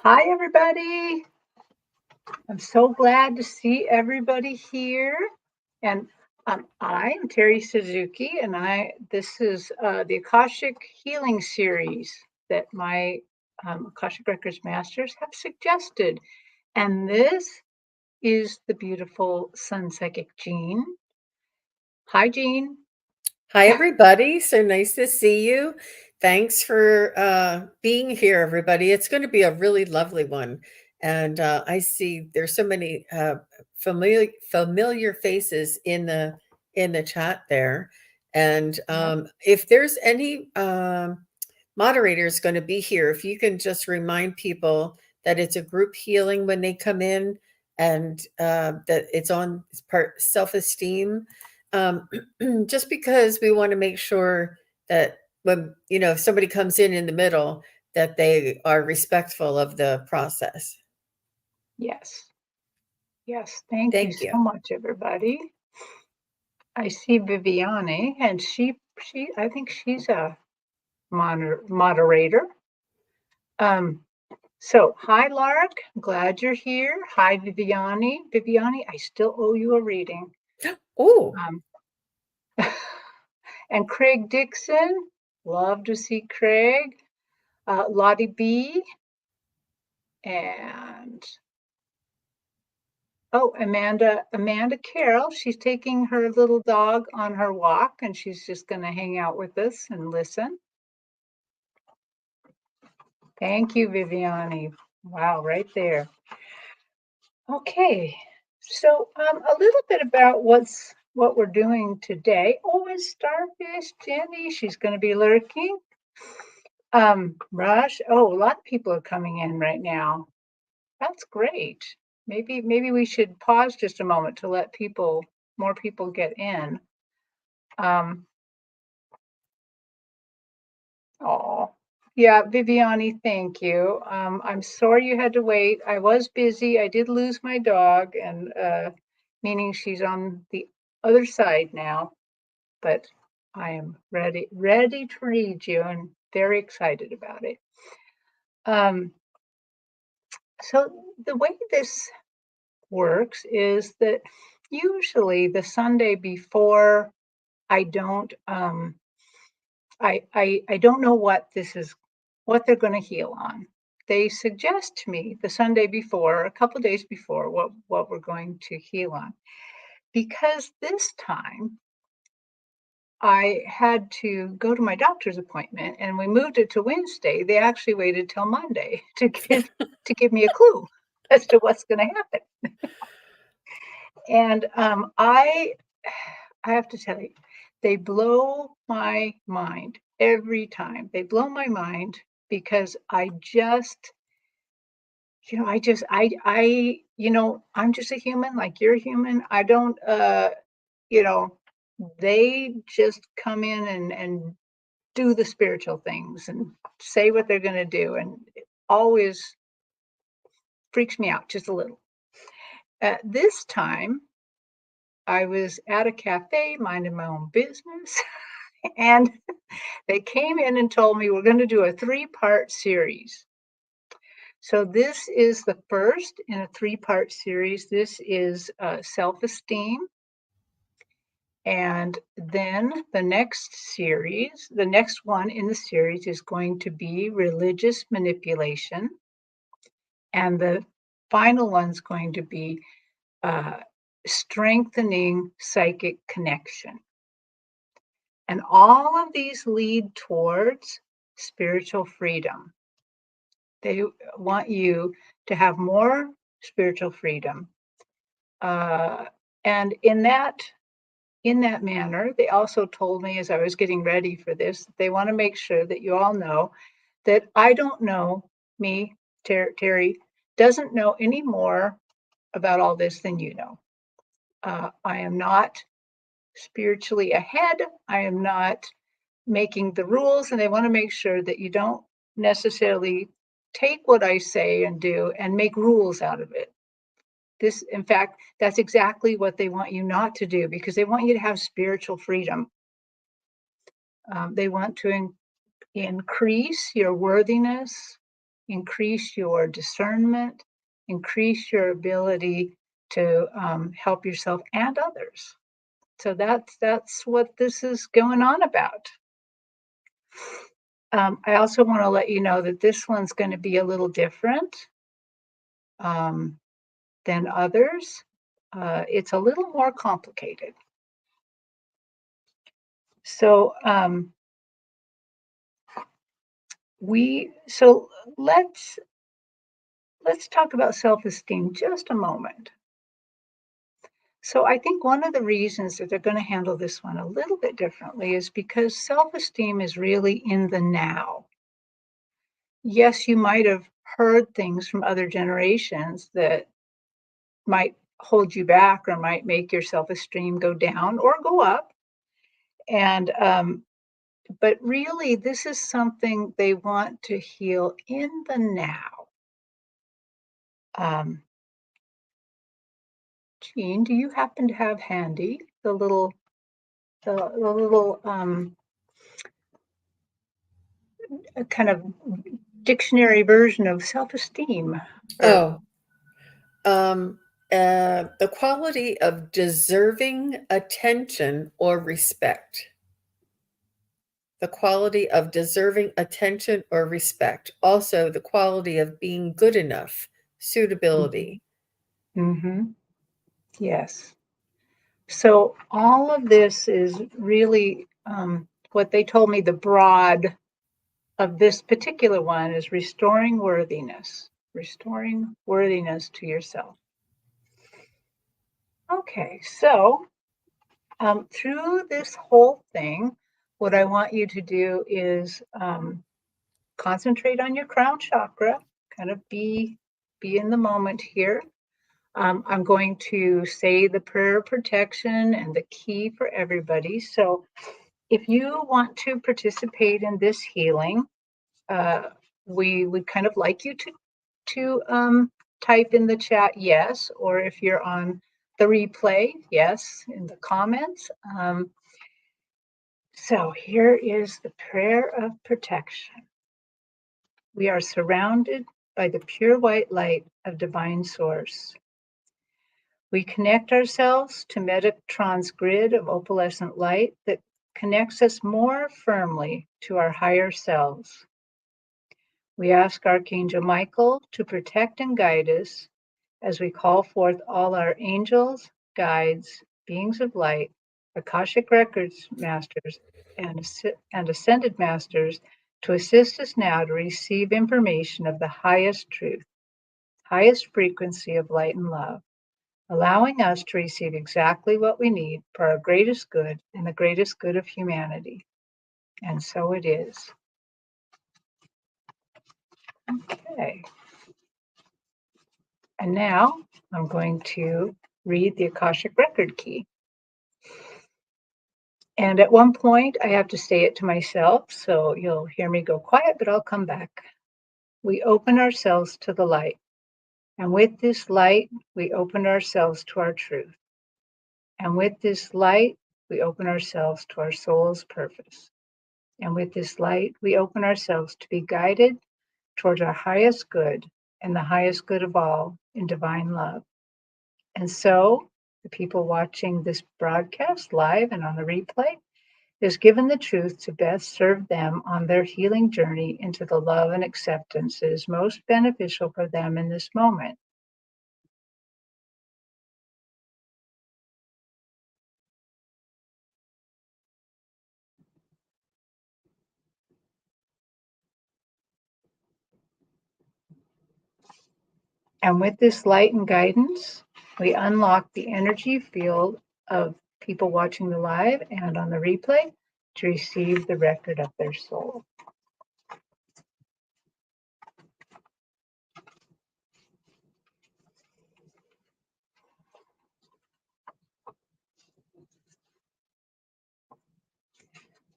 Hi, everybody. I'm so glad to see everybody here. And I'm Terry Suzuki, and this is the Akashic Healing Series that my Akashic Record Masters have suggested. And this is the beautiful Sun Psychic Jean. Hi, Jean. Hi, everybody. So nice to see you. Thanks for being here, everybody. It's going to be a really lovely one. And I see there's so many familiar faces in the chat there. And Yep. if there's any moderators going to be here, if you can just remind people that it's a group healing when they come in, and that it's on part self-esteem, just because we want to make sure that when if somebody comes in the middle, that they are respectful of the process. Yes. Yes. Thank you Thank so you. much, everybody. I see Viviane, and she I think she's a moderator. Um, so hi, Lark. Glad you're here. Hi, Viviani. Viviani, I still owe you a reading. Oh, Um, and Craig Dixon. Love to see Craig. Lottie B. And Amanda Carroll. She's taking her little dog on her walk, and she's just going to hang out with us and listen. Thank you, Viviani. Wow, right there. Okay, so a little bit about what we're doing today. Oh, it's Starfish Jenny. She's going to be lurking. Rush. Oh, a lot of people are coming in right now. That's great. Maybe we should pause just a moment to let more people get in. Oh, yeah, Viviani, thank you. I'm sorry you had to wait. I was busy. I did lose my dog, and meaning she's on the other side now. But I am ready to read you, and very excited about it. Um, so the way this works is that usually the Sunday before, I don't I don't know what they're going to heal on. They suggest to me the Sunday before, a couple of days before, what we're going to heal on. Because this time I had to go to my doctor's appointment and we moved it to Wednesday. They actually waited till Monday to give me a clue as to what's going to happen. And I have to tell you, they blow my mind every time. They blow my mind because I just, I'm just a human like you're human. I don't, you know, they just come in and do the spiritual things and say what they're going to do. And it always freaks me out just a little. This time, I was at a cafe minding my own business, and they came in and told me we're going to do a 3-part series. So this is the first in a 3-part series. This is self-esteem. And then the next one in the series is going to be religious manipulation. And the final one's going to be strengthening psychic connection. And all of these lead towards spiritual freedom. They want you to have more spiritual freedom. And in that manner, they also told me as I was getting ready for this, they want to make sure that you all know that I don't know, Terry, doesn't know any more about all this than you know. I am not spiritually ahead. I am not making the rules, and they want to make sure that you don't necessarily take what I say and do and make rules out of it. In fact, that's exactly what they want you not to do, because they want you to have spiritual freedom. They want to increase your worthiness, increase your discernment, increase your ability to help yourself and others. So that's what this is going on about. I also want to let you know that this one's going to be a little different um, than others. It's a little more complicated. So so let's talk about self-esteem just a moment. So I think one of the reasons that they're going to handle this one a little bit differently is because self-esteem is really in the now. Yes, you might have heard things from other generations that might hold you back or might make your self-esteem go down or go up. And but really, this is something they want to heal in the now. Um, Jean, do you happen to have handy the little kind of dictionary version of self-esteem? Or Oh, the quality of deserving attention or respect. The quality of deserving attention or respect. Also, the quality of being good enough, mhm, suitability. mhm, yes. So all of this is really what they told me. The broad of this particular one is restoring worthiness to yourself. Okay, so through this whole thing, what I want you to do is concentrate on your crown chakra, kind of be in the moment here. I'm going to say the prayer of protection and the key for everybody. So if you want to participate in this healing, uh, we would kind of like you to type in the chat yes, or if you're on the replay, yes, in the comments. So here is the prayer of protection. We are surrounded by the pure white light of divine source. We connect ourselves to Metatron's grid of opalescent light that connects us more firmly to our higher selves. We ask Archangel Michael to protect and guide us as we call forth all our angels, guides, beings of light, Akashic Records Masters, and Ascended Masters to assist us now to receive information of the highest truth, highest frequency of light and love, allowing us to receive exactly what we need for our greatest good and the greatest good of humanity. And so it is. Okay. And now I'm going to read the Akashic Record key. And at one point, I have to say it to myself, so you'll hear me go quiet, but I'll come back. We open ourselves to the light. And with this light, we open ourselves to our truth. And with this light, we open ourselves to our soul's purpose. And with this light, we open ourselves to be guided towards our highest good and the highest good of all in divine love. And so, the people watching this broadcast live and on the replay is given the truth to best serve them on their healing journey into the love and acceptance that is most beneficial for them in this moment. And with this light and guidance, we unlock the energy field of people watching the live and on the replay to receive the record of their soul.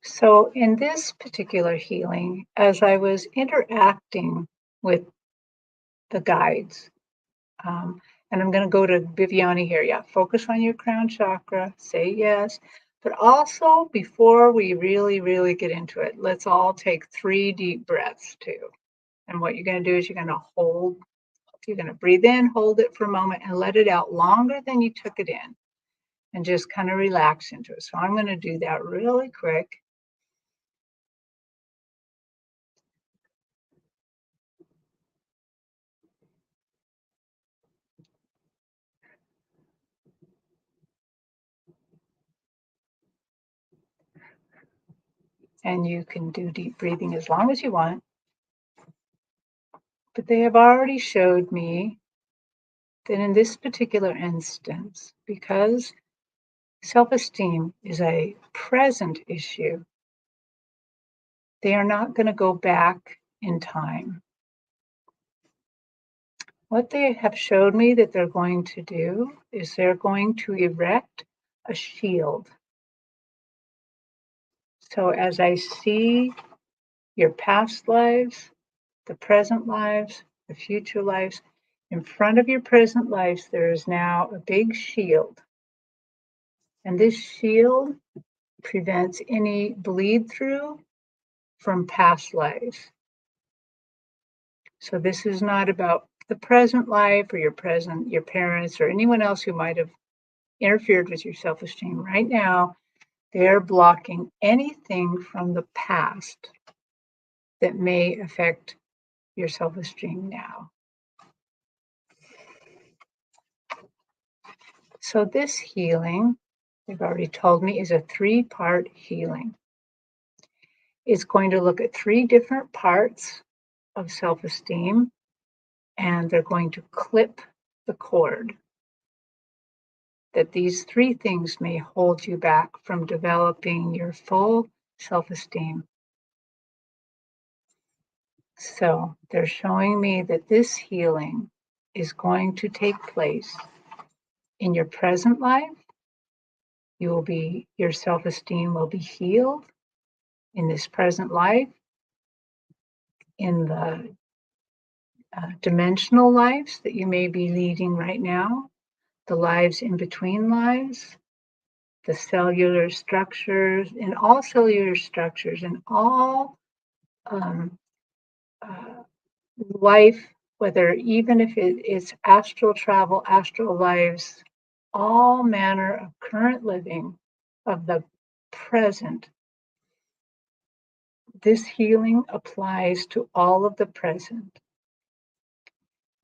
So, in this particular healing, as I was interacting with the guides, and I'm going to go to Viviani here. Yeah, focus on your crown chakra, say yes. But also, before we really, really get into it, let's all take 3 deep breaths too. And what you're going to do is you're going to breathe in, hold it for a moment, and let it out longer than you took it in. And just kind of relax into it. So I'm going to do that really quick. And you can do deep breathing as long as you want. But they have already showed me that in this particular instance, because self-esteem is a present issue, they are not going to go back in time. What they have showed me that they're going to do is they're going to erect a shield. So as I see your past lives, the present lives, the future lives, in front of your present lives, there is now a big shield. And this shield prevents any bleed through from past lives. So this is not about the present life or your parents or anyone else who might have interfered with your self-esteem. Right now, they're blocking anything from the past that may affect your self-esteem now. So this healing, they've already told me, is a 3-part healing. It's going to look at 3 different parts of self-esteem, and they're going to clip the cord. That these 3 things may hold you back from developing your full self-esteem. So they're showing me that this healing is going to take place in your present life. Your self-esteem will be healed in this present life, in the dimensional lives that you may be leading right now, the lives in between lives, the cellular structures, and all cellular structures, and all life, whether even if it's astral travel, astral lives, all manner of current living of the present. This healing applies to all of the present.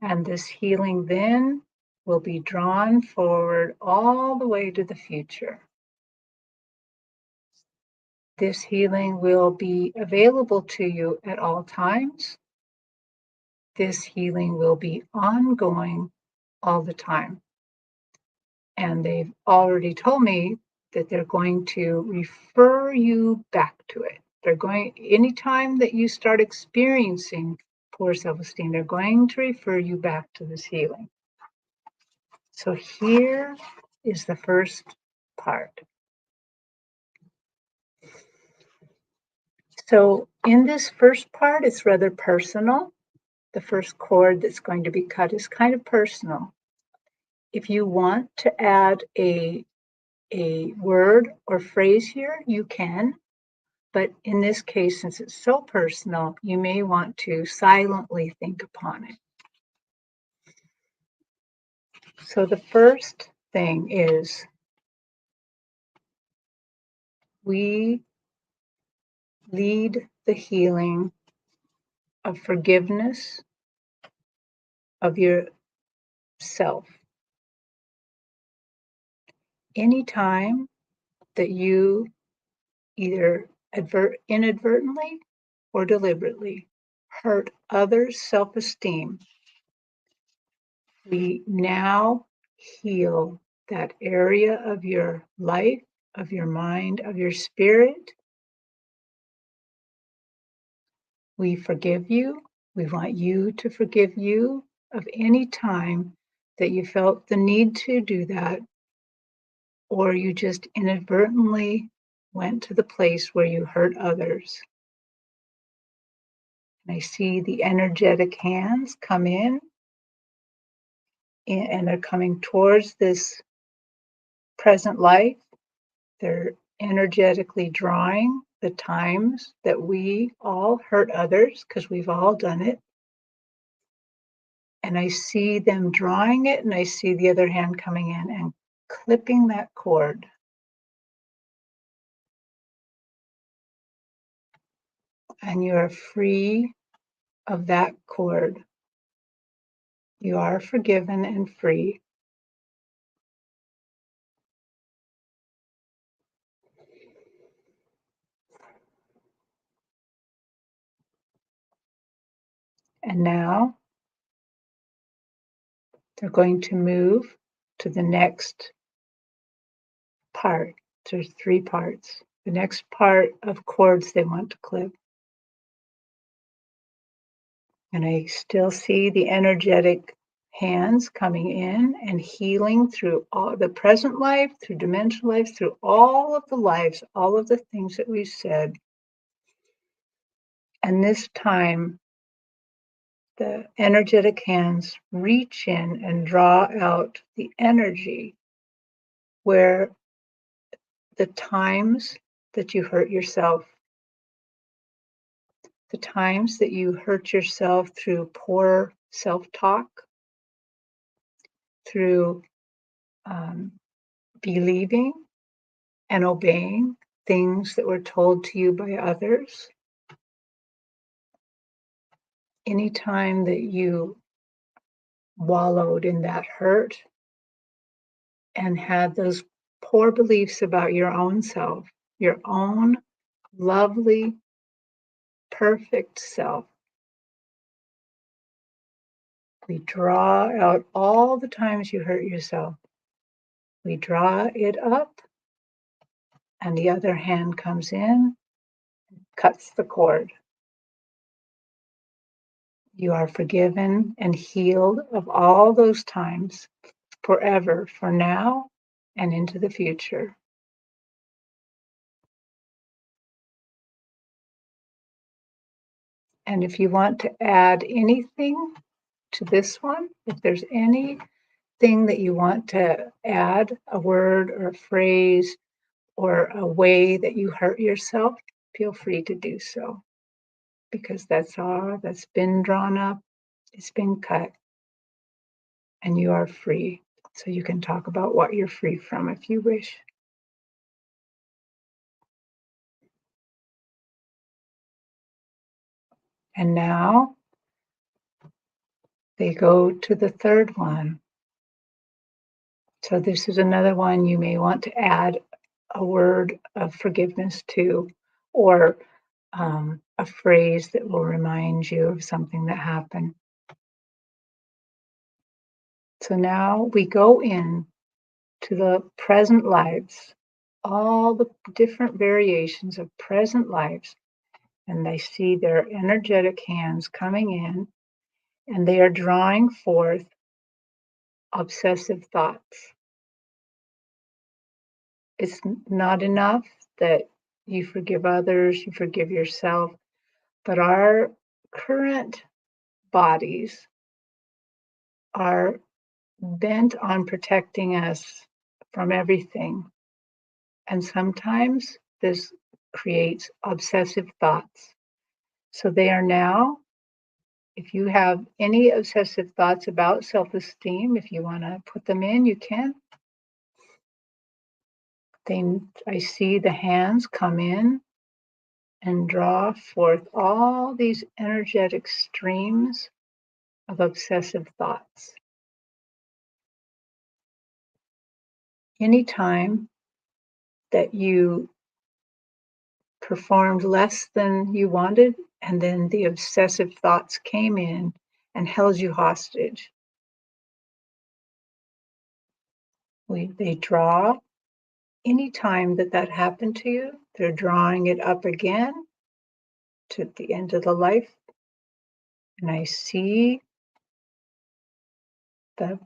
And this healing then will be drawn forward all the way to the future. This healing will be available to you at all times. This healing will be ongoing all the time. And they've already told me that they're going to refer you back to it. Anytime that you start experiencing poor self-esteem, they're going to refer you back to this healing. So here is the first part. So in this first part, it's rather personal. The first cord that's going to be cut is kind of personal. If you want to add a word or phrase here, you can. But in this case, since it's so personal, you may want to silently think upon it. So the first thing is we lead the healing of forgiveness of yourself. Anytime that you either inadvertently or deliberately hurt others' self-esteem, we now heal that area of your life, of your mind, of your spirit. We forgive you. We want you to forgive you of any time that you felt the need to do that, or you just inadvertently went to the place where you hurt others. And I see the energetic hands come in, and they're coming towards this present life. They're energetically drawing the times that we all hurt others, because we've all done it. And I see them drawing it, and I see the other hand coming in and clipping that cord. And you are free of that cord. You are forgiven and free. And now they're going to move to the next part. There's 3 parts. The next part of cords they want to clip. And I still see the energetic hands coming in and healing through all the present life, through dimensional life, through all of the lives, all of the things that we've said. And this time, the energetic hands reach in and draw out the energy where the times that you hurt yourself, the times that you hurt yourself through poor self-talk, through believing and obeying things that were told to you by others. Anytime that you wallowed in that hurt and had those poor beliefs about your own self, your own lovely, perfect self, we draw out all the times you hurt yourself. We draw it up, and the other hand comes in, cuts the cord. You are forgiven and healed of all those times forever, for now and into the future. And if you want to add anything to this one, if there's anything that you want to add, a word or a phrase or a way that you hurt yourself, feel free to do so, because that's all that's been drawn up, it's been cut, and you are free. So you can talk about what you're free from if you wish. And now they go to the third one. So this is another one you may want to add a word of forgiveness to, or a phrase that will remind you of something that happened. So now we go in to the present lives, all the different variations of present lives, and they see their energetic hands coming in, and they are drawing forth obsessive thoughts. It's not enough that you forgive others, you forgive yourself, but our current bodies are bent on protecting us from everything. And sometimes this creates obsessive thoughts. So they are now, if you have any obsessive thoughts about self-esteem, if you want to put them in, you can. Then I see the hands come in and draw forth all these energetic streams of obsessive thoughts. Anytime that you performed less than you wanted, and then the obsessive thoughts came in and held you hostage, they draw. Anytime that that happened to you, they're drawing it up again to the end of the life. And I see the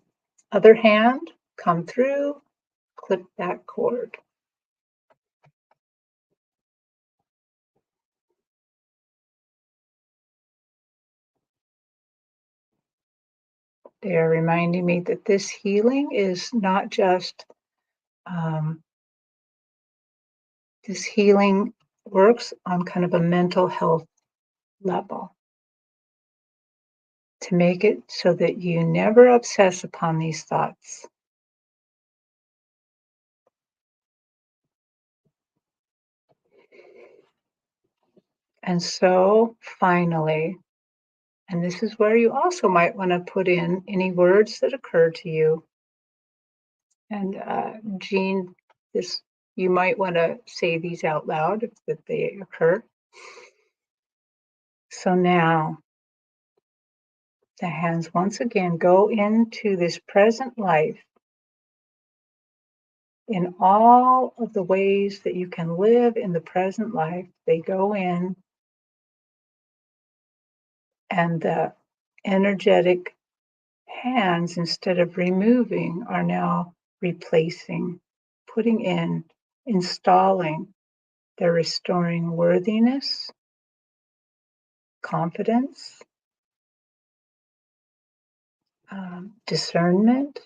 other hand come through, clip that cord. They are reminding me that this healing is not just, this healing works on kind of a mental health level. to make it so that you never obsess upon these thoughts. And so finally, and this is where you also might want to put in any words that occur to you. And Jean, this you might want to say these out loud if that they occur. So now the hands once again go into this present life in all of the ways that you can live in the present life. They go in, and the energetic hands, instead of removing, are now replacing, putting in, installing. They're restoring worthiness, confidence, discernment,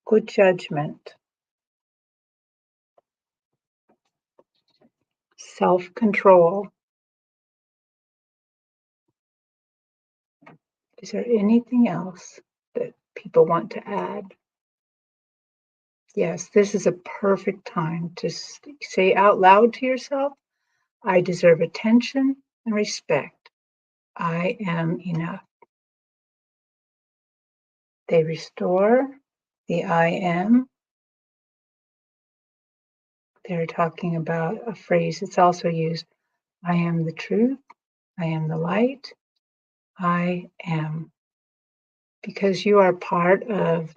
good judgment, self-control. Is there anything else that people want to add? Yes, this is a perfect time to say out loud to yourself, I deserve attention and respect. I am enough. They restore the I am. They're talking about a phrase that's also used. I am the truth. I am the light. I am. Because you are part of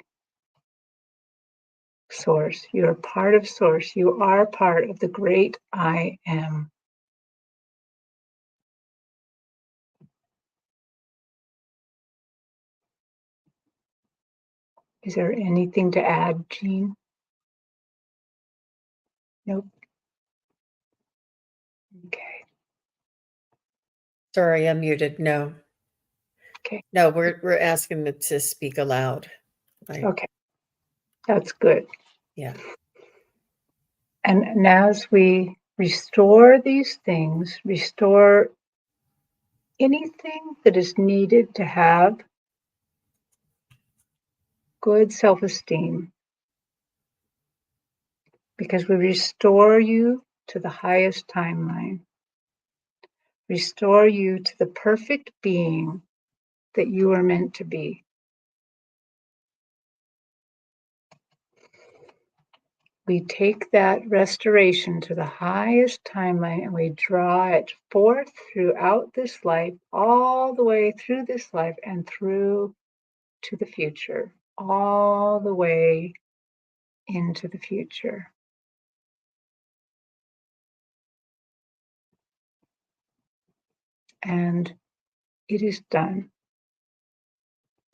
Source. You are part of Source. You are part of the great I am. Is there anything to add, Jean? Nope. Okay. Sorry, I'm muted. No. Okay. No, we're asking them to speak aloud. Right. Okay. That's good. Yeah. And as we restore these things, restore anything that is needed to have good self-esteem, because we restore you to the highest timeline, restore you to the perfect being that you are meant to be. We take that restoration to the highest timeline and we draw it forth throughout this life, all the way through this life and through to the future, all the way into the future. And it is done.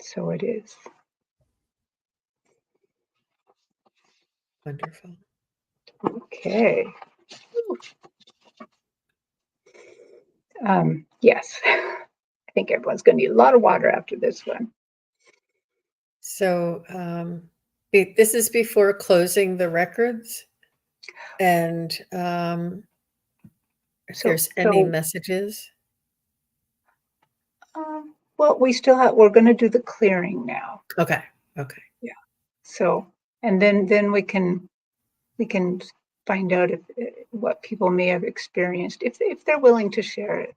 So it is. Wonderful. Okay. Yes. I think everyone's going to need a lot of water after this one. So this is before closing the records. And if there's any messages. Well, we're going to do the clearing now. Okay. Okay. Yeah. So, and then we can find out if what people may have experienced if they're willing to share it.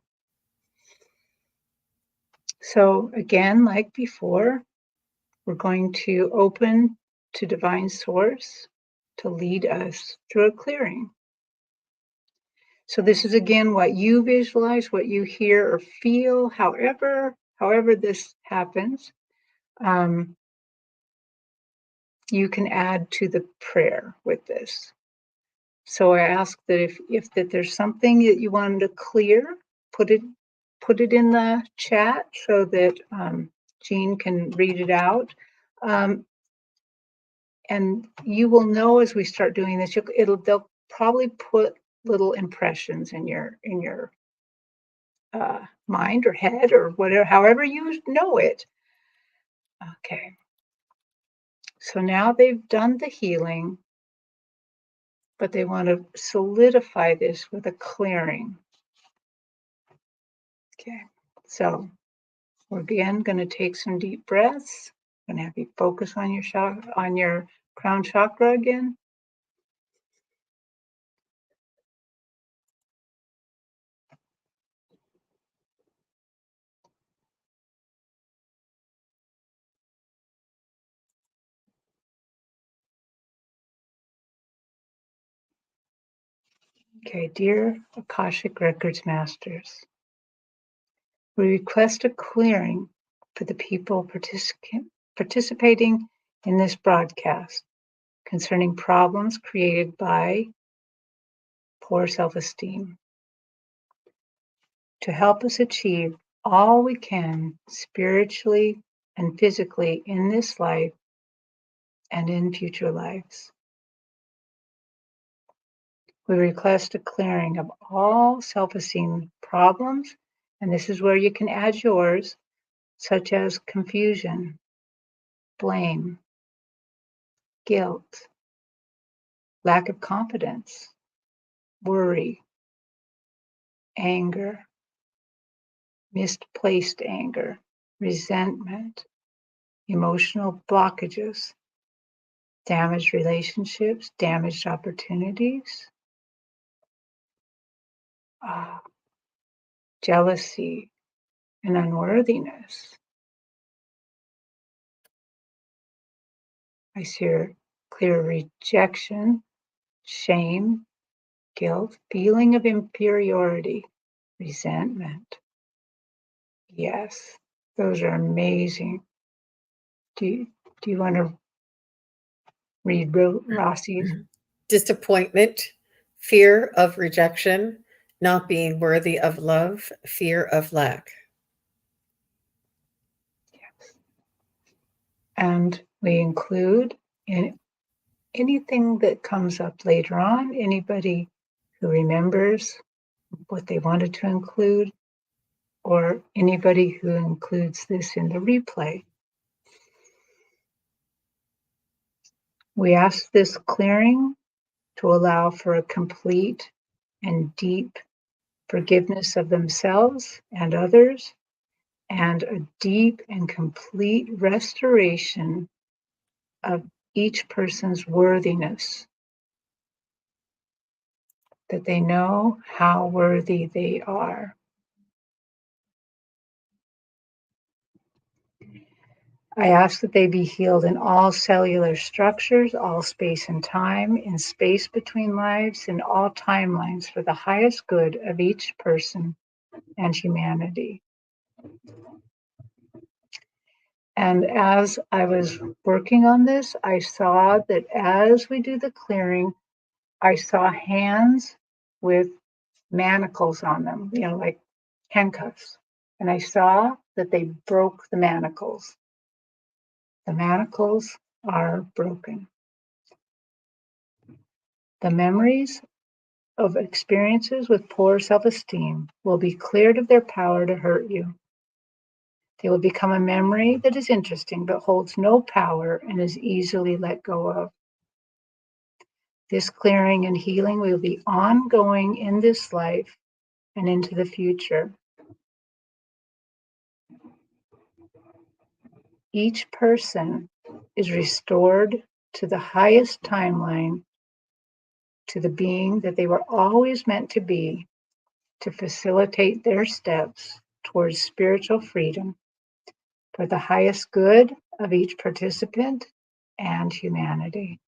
So again, like before, we're going to open to Divine Source to lead us through a clearing. So this is again what you visualize, what you hear or feel, however this happens. You can add to the prayer with this. So I ask that if that there's something that you wanted to clear, put it in the chat so that Jean can read it out. And you will know as we start doing this, they'll probably put little impressions in your mind or head or whatever, however you know it. Okay. So now they've done the healing, but they want to solidify this with a clearing. Okay. So We're again going to take some deep breaths. I'm going to have you focus on your crown chakra again. Okay, dear Akashic Records Masters, we request a clearing for the people participating in this broadcast concerning problems created by poor self-esteem, to help us achieve all we can spiritually and physically in this life and in future lives. We request a clearing of all self-esteem problems, and this is where you can add yours, such as confusion, blame, guilt, lack of confidence, worry, anger, misplaced anger, resentment, emotional blockages, damaged relationships, damaged opportunities, jealousy, and unworthiness. I see clear rejection, shame, guilt, feeling of inferiority, resentment. Yes, those are amazing. Do you want to read Rossi's? Disappointment, fear of rejection, not being worthy of love, fear of lack. Yes. And we include in anything that comes up later on, anybody who remembers what they wanted to include, or anybody who includes this in the replay. We ask this clearing to allow for a complete and deep forgiveness of themselves and others, and a deep and complete restoration of each person's worthiness, that they know how worthy they are. I ask that they be healed in all cellular structures, all space and time, in space between lives, in all timelines for the highest good of each person and humanity. And as I was working on this, I saw that as we do the clearing, I saw hands with manacles on them, like handcuffs. And I saw that they broke the manacles. The manacles are broken. The memories of experiences with poor self-esteem will be cleared of their power to hurt you. They will become a memory that is interesting but holds no power and is easily let go of. This clearing and healing will be ongoing in this life and into the future. Each person is restored to the highest timeline, to the being that they were always meant to be, to facilitate their steps towards spiritual freedom for the highest good of each participant and humanity.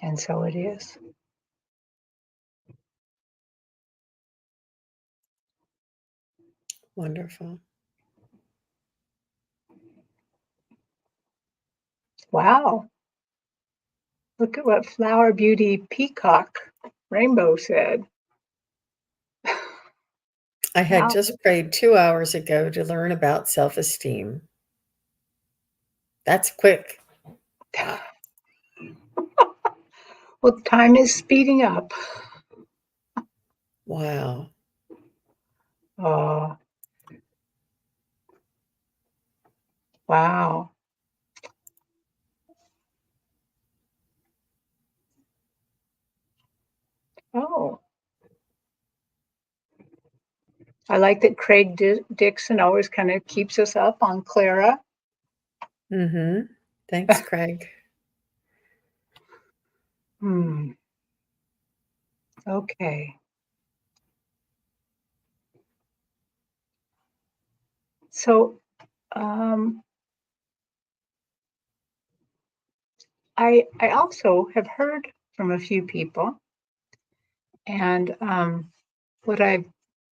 And so it is. Wonderful. Wow. Look at what Flower Beauty Peacock Rainbow said. I had Wow. just prayed 2 hours ago to learn about self-esteem. That's quick. Well, time is speeding up. Wow. Oh, wow. Oh, I like that Craig Dixon always kind of keeps us up on Clara. Thanks, Craig. Okay. So I also have heard from a few people, and what I've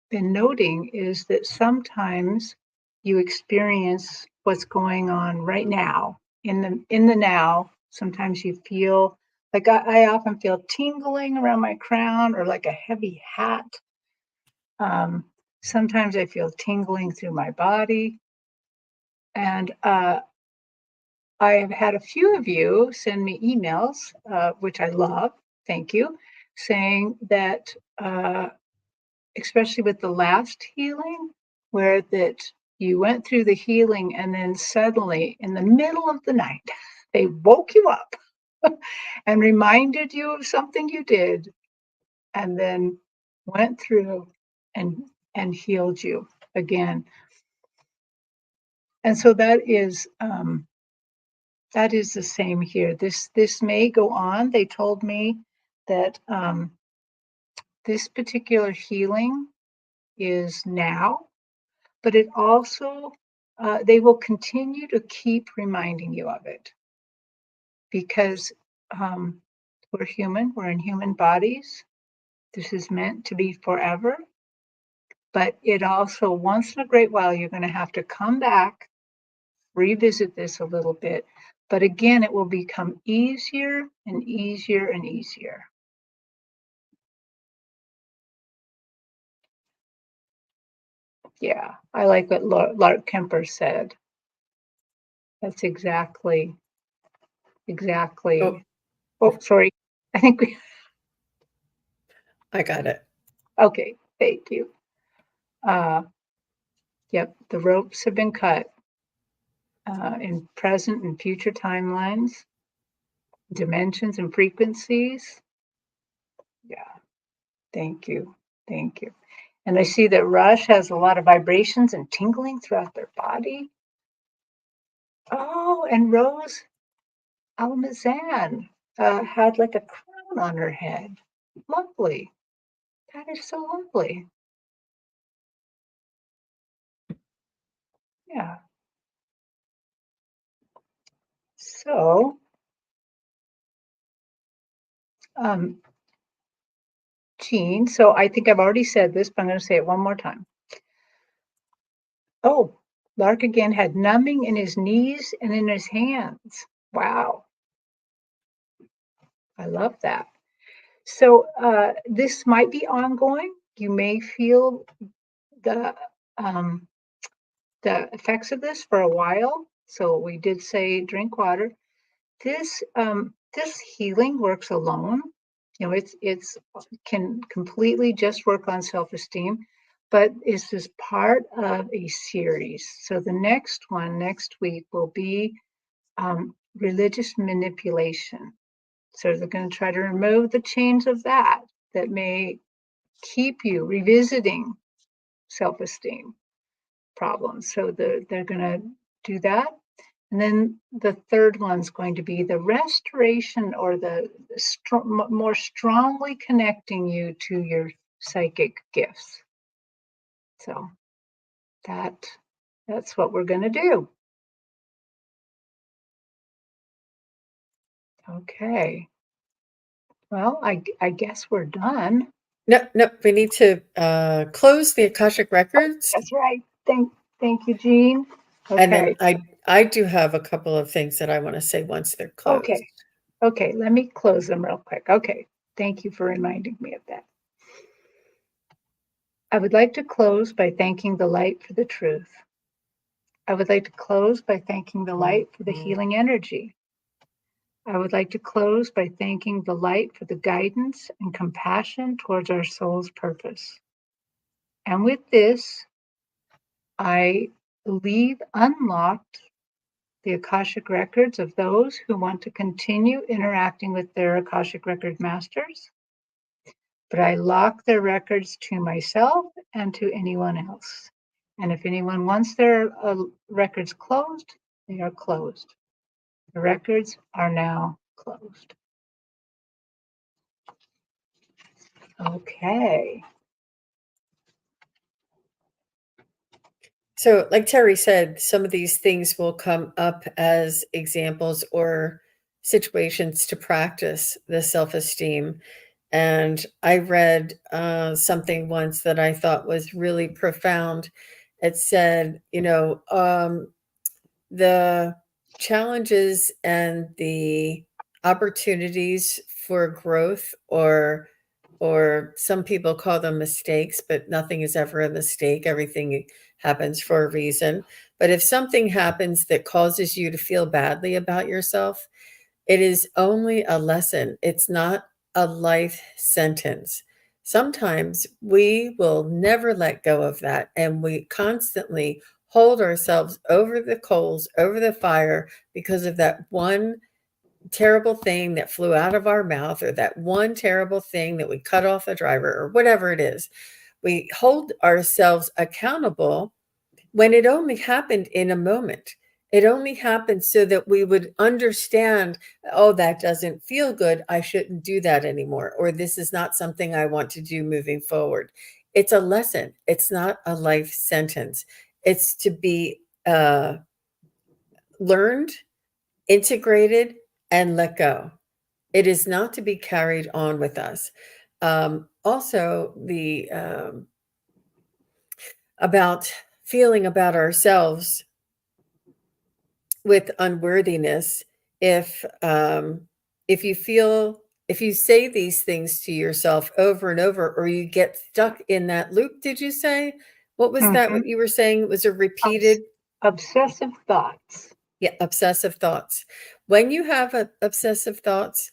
been noting is that sometimes you experience what's going on right now in the now. Sometimes you feel like I often feel tingling around my crown or like a heavy hat. Sometimes I feel tingling through my body, and I have had a few of you send me emails, which I love. Thank you, saying that. Especially with the last healing, where that you went through the healing and then suddenly in the middle of the night, they woke you up and reminded you of something you did and then went through and healed you again. And so that is the same here. This may go on. They told me that this particular healing is now, but it also, they will continue to keep reminding you of it because we're human, we're in human bodies. This is meant to be forever, but it also, once in a great while, you're going to have to come back, revisit this a little bit. But again, it will become easier and easier and easier. Yeah, I like what Lark Kemper said. That's exactly. Oh, Oh, sorry. I think we. I got it. Okay, thank you. Yep, the ropes have been cut in present and future timelines, dimensions and frequencies. Yeah, thank you. Thank you. And I see that Rush has a lot of vibrations and tingling throughout their body. Oh, and Rose Almazan had like a crown on her head. Lovely. That is so lovely. Yeah. So, um, Jean, so I think I've already said this, but I'm going to say it one more time. Oh, Lark again had numbing in his knees and in his hands. Wow. I love that. So this might be ongoing. You may feel the um, the effects of this for a while. So we did say drink water. This healing works alone. You know, it's can completely just work on self-esteem, but this is part of a series. So the next one next week will be religious manipulation. So they're going to try to remove the chains of that may keep you revisiting self-esteem problems. So they're going to do that. And then the third one's going to be the restoration or the more strongly connecting you to your psychic gifts. So that's what we're going to do. Okay. Well, I guess we're done. No, we need to close the Akashic Records. That's right. Thank you, Jean. And then Okay. I do have a couple of things that I want to say once they're closed. Okay, let me close them real quick. Okay, thank you for reminding me of that. I would like to close by thanking the light for the truth. I would like to close by thanking the light for the healing energy. I would like to close by thanking the light for the guidance and compassion towards our soul's purpose. And with this, I leave unlocked the Akashic records of those who want to continue interacting with their Akashic Record Masters. but I lock their records to myself and to anyone else. And if anyone wants their records closed, they are closed. The records are now closed. Okay. So, like Terry said, some of these things will come up as examples or situations to practice the self esteem. And I read something once that I thought was really profound. It said, the challenges and the opportunities for growth, or some people call them mistakes, but nothing is ever a mistake. Everything happens for a reason. But if something happens that causes you to feel badly about yourself, it is only a lesson. It's not a life sentence. Sometimes we will never let go of that, and we constantly hold ourselves over the coals, over the fire, because of that one terrible thing that flew out of our mouth, or that one terrible thing that we cut off a driver, or whatever it is. We hold ourselves accountable when it only happened in a moment. It only happened so that we would understand, oh, that doesn't feel good. I shouldn't do that anymore. Or this is not something I want to do moving forward. It's a lesson. It's not a life sentence. It's to be learned, integrated, and let go. It is not to be carried on with us. Also, the about feeling about ourselves with unworthiness. If you feel, if you say these things to yourself over and over, or you get stuck in that loop, did you say? What was that? Mm-hmm. What you were saying? It was a repeated, Obsessive thoughts. yeah, obsessive thoughts. When you have obsessive thoughts,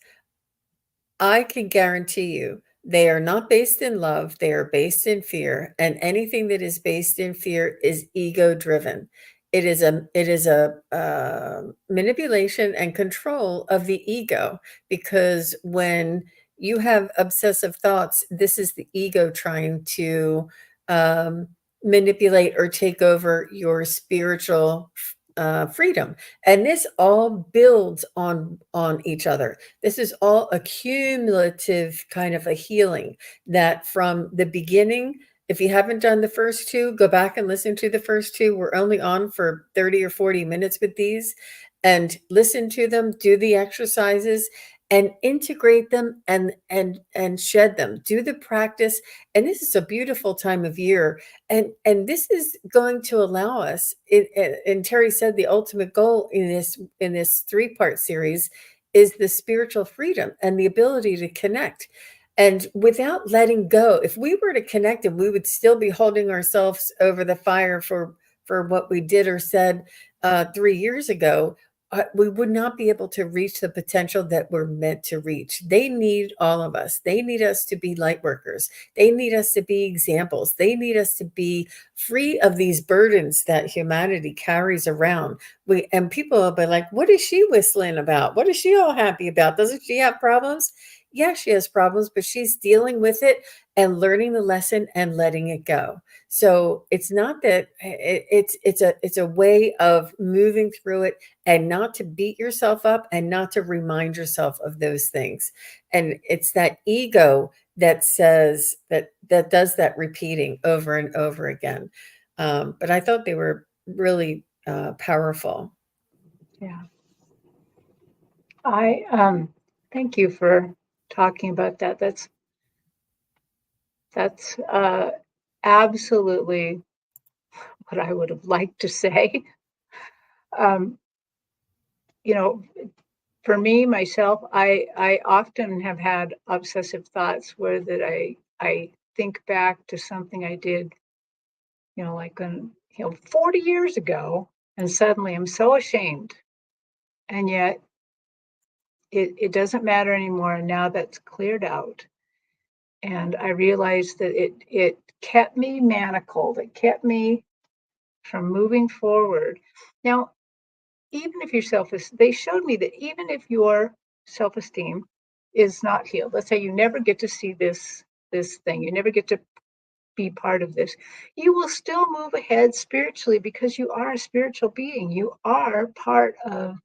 I can guarantee you they are not based in love, they are based in fear, and anything that is based in fear is ego driven. It is a manipulation and control of the ego, because when you have obsessive thoughts, this is the ego trying to um, manipulate or take over your spiritual freedom, and this all builds on each other. This is all a cumulative kind of a healing, that from the beginning, if you haven't done the first two, go back and listen to the first two. We're only on for 30 or 40 minutes with these, and listen to them, do the exercises, and integrate them, and shed them. Do the practice. And this is a beautiful time of year, and this is going to allow us and Terry said the ultimate goal in this three-part series is the spiritual freedom and the ability to connect, and without letting go. If we were to connect, and we would still be holding ourselves over the fire for what we did or said 3 years ago, we would not be able to reach the potential that we're meant to reach. They need all of us. They need us to be light workers. They need us to be examples. They need us to be free of these burdens that humanity carries around. And people will be like, what is she whistling about? What is she all happy about? Doesn't she have problems? Yeah, she has problems, but she's dealing with it and learning the lesson and letting it go. So it's not that it's a way of moving through it, and not to beat yourself up, and not to remind yourself of those things. And it's that ego that says that does that repeating over and over again. But I thought they were really powerful. Yeah. I thank you for talking about that. That's absolutely what I would have liked to say. Um, you know, for me myself, I often have had obsessive thoughts where that I think back to something I did, like 40 years ago, and suddenly I'm so ashamed, and yet it doesn't matter anymore. And now that's cleared out, and I realized that it kept me manacled. It kept me from moving forward. Now, even if your they showed me that even if your self-esteem is not healed, let's say you never get to see this thing. You never get to be part of this. You will still move ahead spiritually because you are a spiritual being. You are part of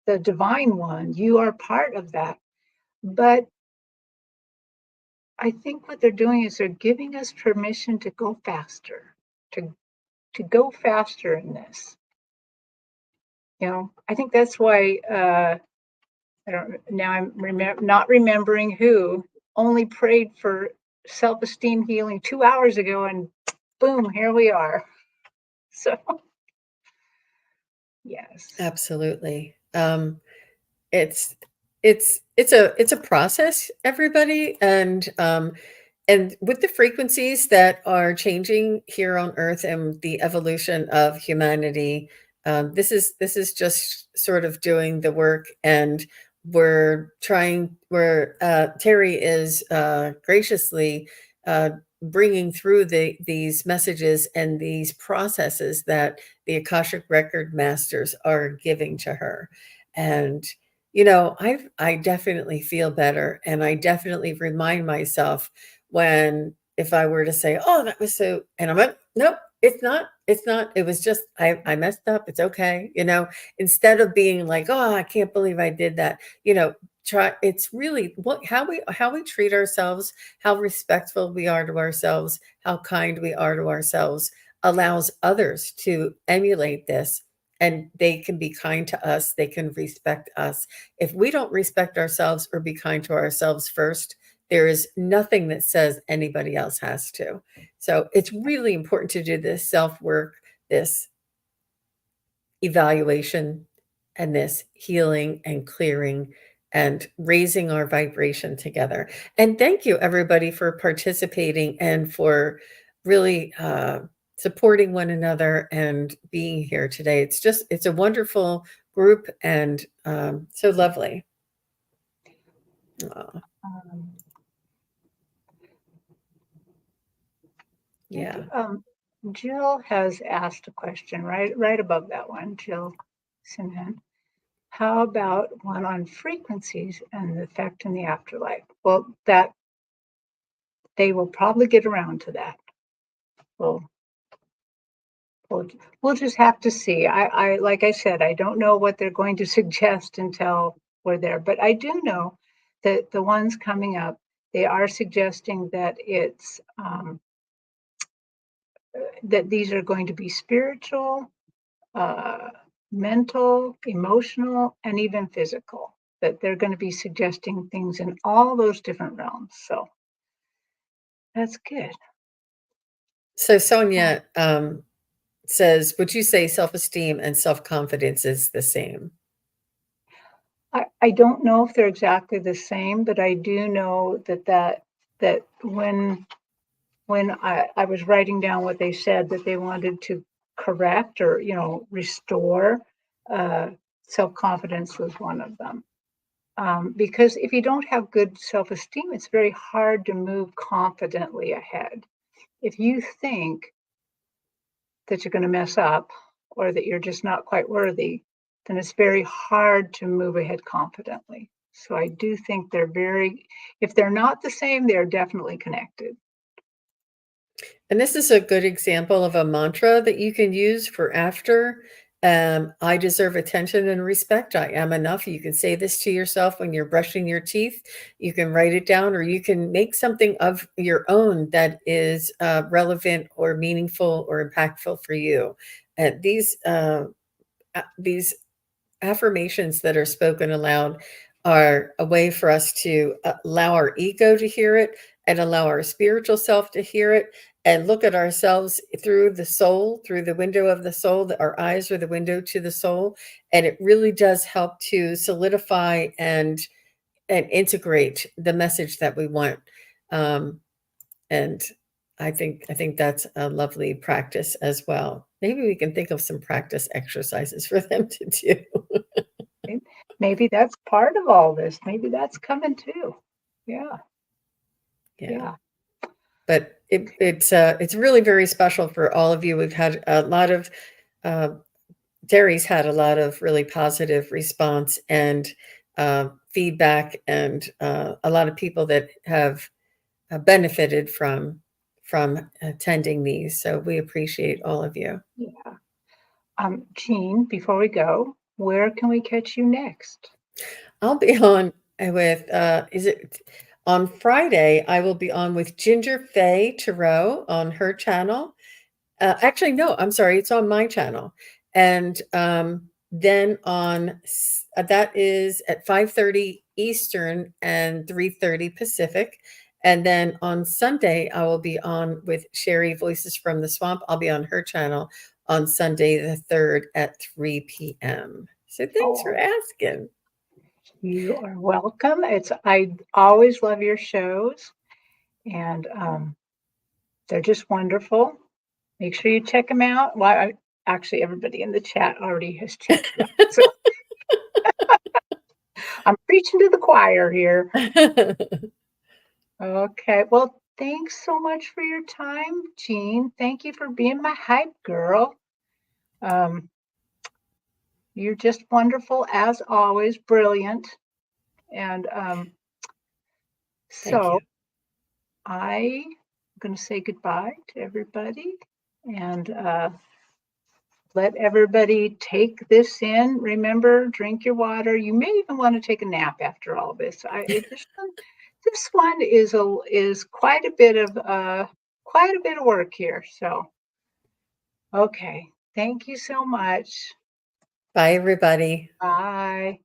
the divine one. You are part of that. But I think what they're doing is they're giving us permission to go faster, to to go faster in this. I think that's why I don't now I'm not remembering who only prayed for self-esteem healing 2 hours ago, and boom, here we are. So, yes. Absolutely. It's it's a process, everybody, and with the frequencies that are changing here on Earth and the evolution of humanity, this is just sort of doing the work, and we're trying. Where Terry is graciously uh, bringing through these messages and these processes that the Akashic Record Masters are giving to her, and I definitely feel better, and I definitely remind myself when if I were to say, "Oh, that was so," and I'm like, "Nope, it's not. It's not. It was just I messed up. It's okay." Instead of being like, "Oh, I can't believe I did that." Try. It's really what how we treat ourselves, how respectful we are to ourselves, how kind we are to ourselves allows others to emulate this, and they can be kind to us, they can respect us. If we don't respect ourselves or be kind to ourselves first, there is nothing that says anybody else has to. So it's really important to do this self work, this evaluation, and this healing and clearing and raising our vibration together. And thank you, everybody, for participating and for really supporting one another and being here today. It's a wonderful group, and so lovely. Aw, Um, yeah. Jill has asked a question right above that one. Jill Sinhan. How about one on frequencies and the effect in the afterlife? Well, that they will probably get around to that. We'll we'll, we'll just have to see. I like I said, I don't know what they're going to suggest until we're there, but I do know that the ones coming up, they are suggesting that it's that these are going to be spiritual, uh, mental, emotional, and even physical. That they're going to be suggesting things in all those different realms. So that's good. So Um, Sonia says, would you say self-esteem and self-confidence is the same? I don't know if they're exactly the same, but I do know that when I was writing down what they said that they wanted to correct or restore, uh, self-confidence was one of them. Because if you don't have good self-esteem, it's very hard to move confidently ahead. If you think that you're going to mess up or that you're just not quite worthy, then it's very hard to move ahead confidently. So I do think if they're not the same, they're definitely connected. And this is a good example of a mantra that you can use for after. I deserve attention and respect. I am enough. You can say this to yourself when you're brushing your teeth. You can write it down, or you can make something of your own that is relevant or meaningful or impactful for you. And these affirmations that are spoken aloud are a way for us to allow our ego to hear it and allow our spiritual self to hear it and look at ourselves through the soul, through the window of the soul. That our eyes are the window to the soul, and it really does help to solidify and integrate the message that we want. Um, and I think that's a lovely practice as well. Maybe we can think of some practice exercises for them to do. Maybe that's part of all this. Maybe that's coming too. Yeah, Yeah. yeah. But it's really very special for all of you. We've had a lot of uh, Terry's had a lot of really positive response and feedback, and a lot of people that have benefited from attending these. So we appreciate all of you. Yeah. Jean, before we go, where can we catch you next? I'll be on with is it on Friday? I will be on with Ginger Faye Tarot on her channel. Actually, no, I'm sorry, it's on my channel. And then that is at 5:30 Eastern and 3:30 Pacific. And then on Sunday, I will be on with Sherry Voices from the Swamp. I'll be on her channel on Sunday the 3rd at 3 p.m. So thanks for Oh, asking. you are welcome. I always love your shows, and they're just wonderful. Make sure you check them out. Well, actually, everybody in the chat already has checked them out. So I'm preaching to the choir here. Okay. Well, thanks so much for your time, Jean. Thank you for being my hype girl. Um, you're just wonderful as always, brilliant. And Thank you. so I'm going to say goodbye to everybody and let everybody take this in. Remember, drink your water. You may even want to take a nap after all this. This one is quite a bit of work here. So, okay. Thank you so much. Bye, everybody. Bye.